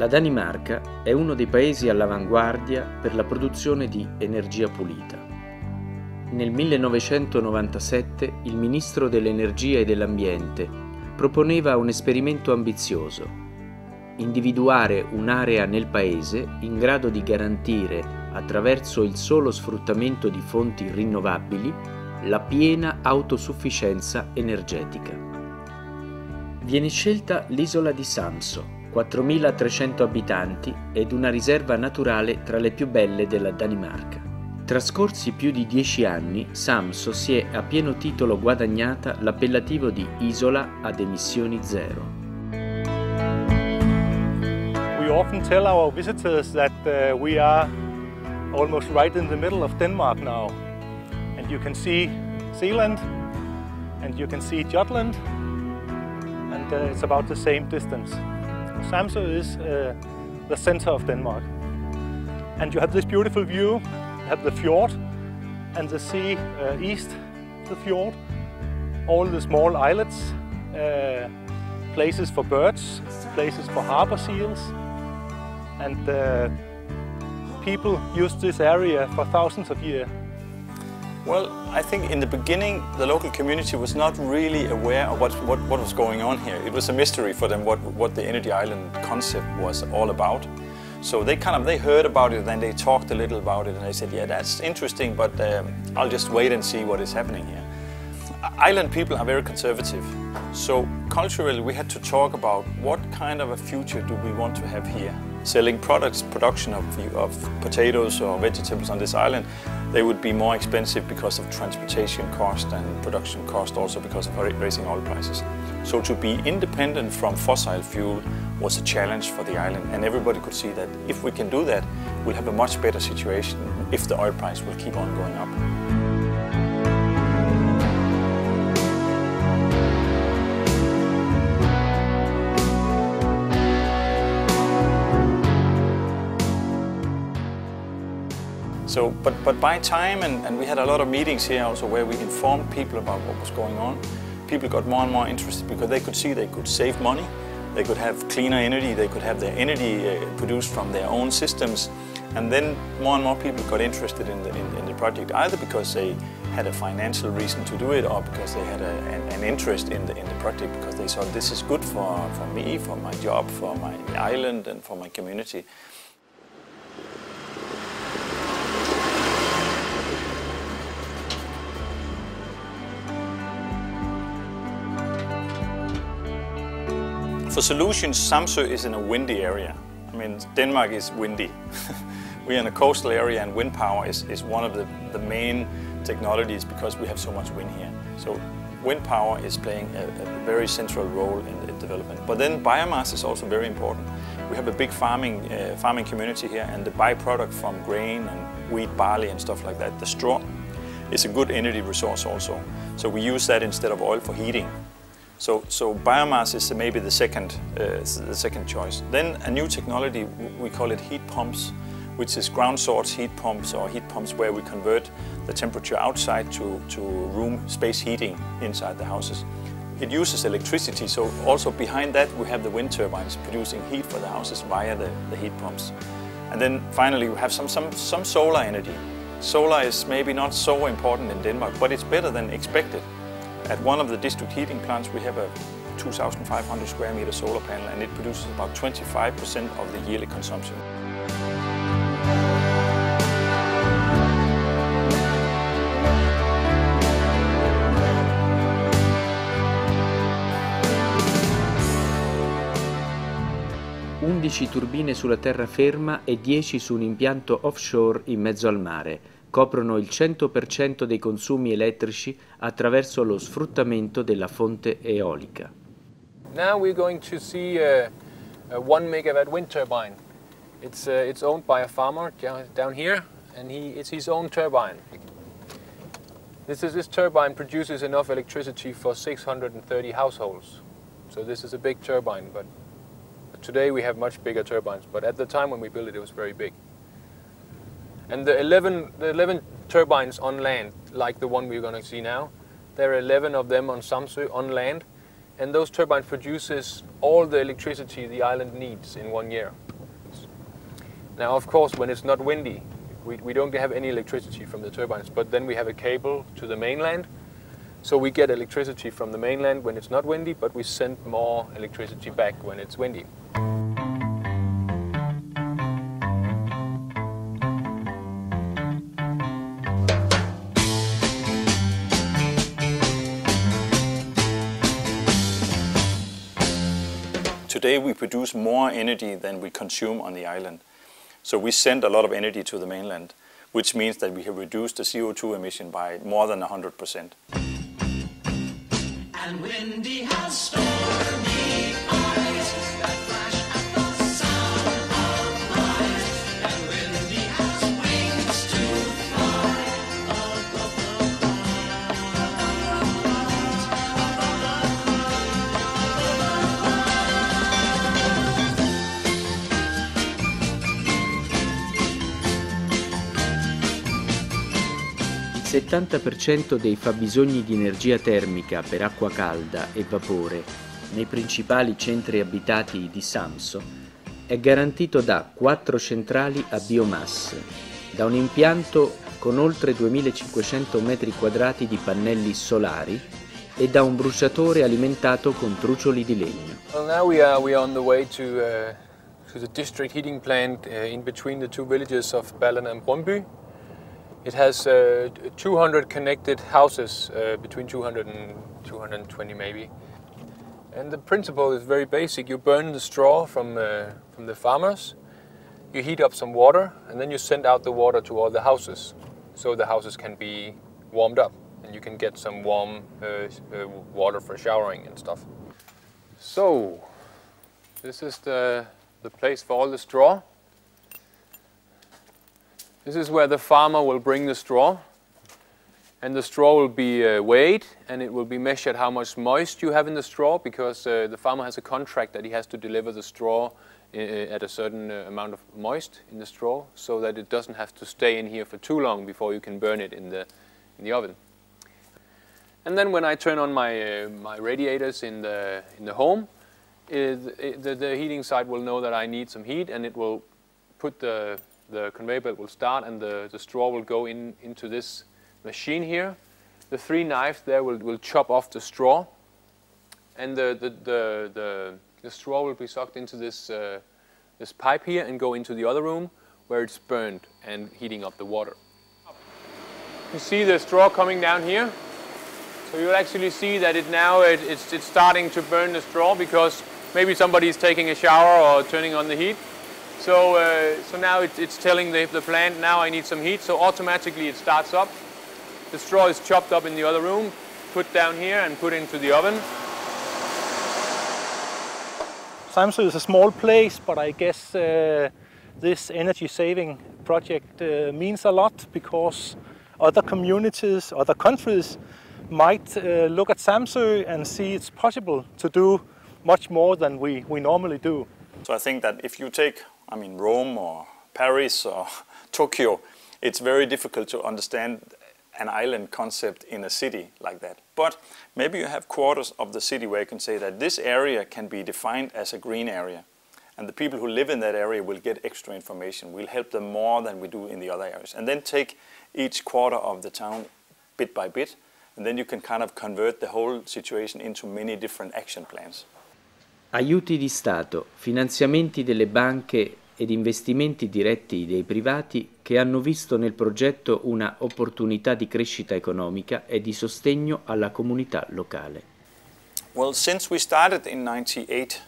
La Danimarca è uno dei paesi all'avanguardia per la produzione di energia pulita. Nel 1997 il ministro dell'Energia e dell'Ambiente proponeva un esperimento ambizioso: individuare un'area nel paese in grado di garantire, attraverso il solo sfruttamento di fonti rinnovabili, la piena autosufficienza energetica. Viene scelta l'isola di Samso, 4.300 abitanti ed una riserva naturale tra le più belle della Danimarca. Trascorsi più di 10 anni, Samso si è a pieno titolo guadagnata l'appellativo di isola ad emissioni zero. We often tell our visitors that we are almost right in the middle of Denmark now. And you can see Zealand and you can see Jutland, and it's about the same distance. Samso is the center of Denmark. And you have this beautiful view. You have the fjord and the sea east the fjord, all the small islets, places for birds, places for harbor seals, and people used this area for thousands of years. Well, I think in the beginning the local community was not really aware of what was going on here. It was a mystery for them what the energy island concept was all about. So they heard about it, and then they talked a little about it, and they said, yeah, that's interesting, but I'll just wait and see what is happening here. Island people are very conservative. So culturally we had to talk about what kind of a future do we want to have here. Selling products, production of potatoes or vegetables on this island, they would be more expensive because of transportation cost and production cost, also because of raising oil prices. So to be independent from fossil fuel was a challenge for the island, and everybody could see that if we can do that, we'll have a much better situation if the oil price will keep on going up. So, but by time, and we had a lot of meetings here also where we informed people about what was going on, people got more and more interested because they could see they could save money, they could have cleaner energy, they could have their energy produced from their own systems, and then more and more people got interested in the project, either because they had a financial reason to do it or because they had an interest in the project, because they thought this is good for me, for my job, for my island and for my community. For solutions, Samso is in a windy area. I mean, Denmark is windy. We're in a coastal area, and wind power is one of the main technologies because we have so much wind here. So wind power is playing a very central role in the development. But then biomass is also very important. We have a big farming community here, and the byproduct from grain and wheat, barley and stuff like that, the straw, is a good energy resource also. So we use that instead of oil for heating. So biomass is maybe the second choice. Then a new technology, we call it heat pumps, which is ground source heat pumps, or heat pumps where we convert the temperature outside to room space heating inside the houses. It uses electricity, so also behind that we have the wind turbines producing heat for the houses via the heat pumps. And then finally we have some solar energy. Solar is maybe not so important in Denmark, but it's better than expected. At one of the district heating plants we have a 2,500 square meter solar panel, and it produces about 25% of the yearly consumption. Undici turbine sulla terraferma e 10 su un impianto offshore in mezzo al mare coprono il 100% dei consumi elettrici attraverso lo sfruttamento della fonte eolica. Now we're going to see a 1 megawatt wind turbine. It's owned by a farmer down here, and it's his own turbine. This turbine produces enough electricity for 630 households. So this is a big turbine, but today we have much bigger turbines, but at the time when we built it, it was very big. And the 11 turbines on land, like the one we're going to see now, there are 11 of them on Samso on land, and those turbines produces all the electricity the island needs in 1 year. Now, of course, when it's not windy, we don't have any electricity from the turbines, but then we have a cable to the mainland. So we get electricity from the mainland when it's not windy, but we send more electricity back when it's windy. Today we produce more energy than we consume on the island. So we send a lot of energy to the mainland, which means that we have reduced the CO2 emission by more than 100%. And windy has stormy eyes that flash at the sound of lies. And windy has wings to fly above the clouds, above Il 70% dei fabbisogni di energia termica per acqua calda e vapore nei principali centri abitati di Samso è garantito da 4 centrali a biomasse, da un impianto con oltre 2500 metri quadrati di pannelli solari e da un bruciatore alimentato con trucioli di legno. Well, now we are on the way to the district heating plant in between the two villages of Ballen and Brøndby. It has 200 connected houses, between 200 and 220 maybe. And the principle is very basic. You burn the straw from the farmers, you heat up some water, and then you send out the water to all the houses, so the houses can be warmed up, and you can get some warm water for showering and stuff. So, this is the place for all the straw. This is where the farmer will bring the straw, and the straw will be weighed, and it will be measured how much moist you have in the straw, because the farmer has a contract that he has to deliver the straw at a certain amount of moist in the straw, so that it doesn't have to stay in here for too long before you can burn it in the oven. And then when I turn on my radiators in the home, the heating side will know that I need some heat, and it will put the conveyor belt will start, and the straw will go into this machine here. The 3 knives there will chop off the straw, and the straw will be sucked into this pipe here and go into the other room where it's burned and heating up the water. You see the straw coming down here, so you'll actually see that it's starting to burn the straw, because maybe somebody is taking a shower or turning on the heat. So now it's telling the plant, now I need some heat, so automatically it starts up. The straw is chopped up in the other room, put down here and put into the oven. Samso is a small place, but I guess this energy saving project means a lot, because other communities, other countries might look at Samso and see it's possible to do much more than we normally do. So I think that if you take, Rome or Paris or Tokyo, it's very difficult to understand an island concept in a city like that. But maybe you have quarters of the city where you can say that this area can be defined as a green area, and the people who live in that area will get extra information. We'll help them more than we do in the other areas. And then take each quarter of the town bit by bit, and then you can kind of convert the whole situation into many different action plans. Aiuti di Stato, finanziamenti delle banche ed investimenti diretti dei privati che hanno visto nel progetto una opportunità di crescita economica e di sostegno alla comunità locale. Well, since we started in 98,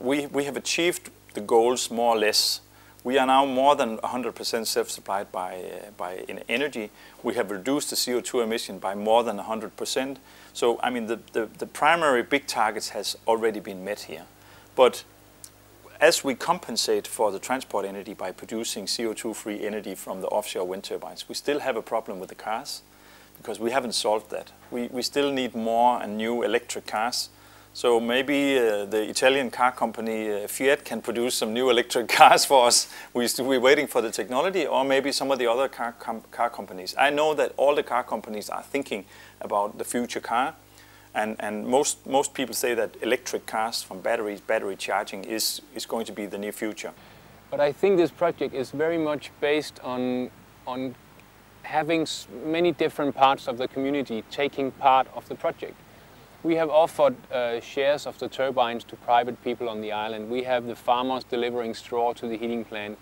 we have achieved the goals more or less. We are now more than 100% self-supplied in energy. We have reduced the CO2 emission by more than 100%. So, the primary big targets has already been met here. But as we compensate for the transport energy by producing CO2-free energy from the offshore wind turbines, we still have a problem with the cars, because we haven't solved that. We still need more and new electric cars. So maybe the Italian car company Fiat can produce some new electric cars for us. We're waiting for the technology, or maybe some of the other car companies. I know that all the car companies are thinking about the future car, and most people say that electric cars from battery charging is going to be the near future. But I think this project is very much based on having many different parts of the community taking part of the project. We have offered shares of the turbines to private people on the island. We have the farmers delivering straw to the heating plant.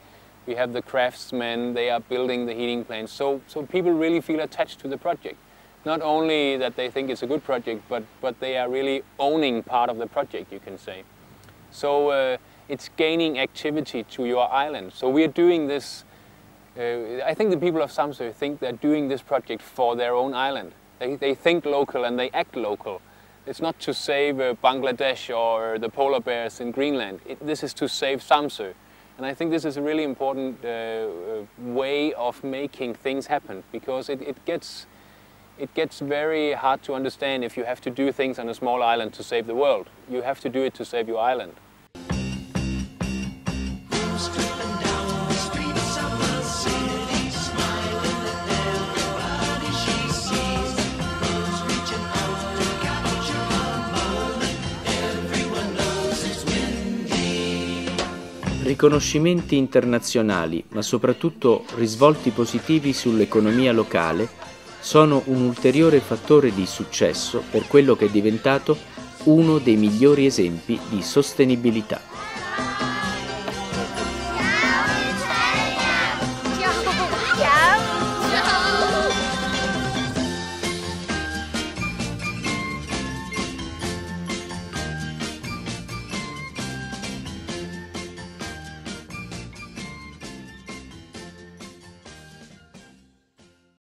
We have the craftsmen, they are building the heating plant. So people really feel attached to the project. Not only that they think it's a good project, but they are really owning part of the project, you can say. So it's gaining activity to your island. So we are doing this, I think the people of Samso think they're doing this project for their own island. They think local and they act local. It's not to save Bangladesh or the polar bears in Greenland. This is to save Samso. And I think this is a really important way of making things happen, because it gets very hard to understand if you have to do things on a small island to save the world. You have to do it to save your island. Who's tripping down the streets of the city, smiling at everybody she sees? Who's reaching out to capture a moment? Everyone knows it's windy. Riconoscimenti internazionali, ma soprattutto risvolti positivi sull'economia locale, sono un ulteriore fattore di successo per quello che è diventato uno dei migliori esempi di sostenibilità.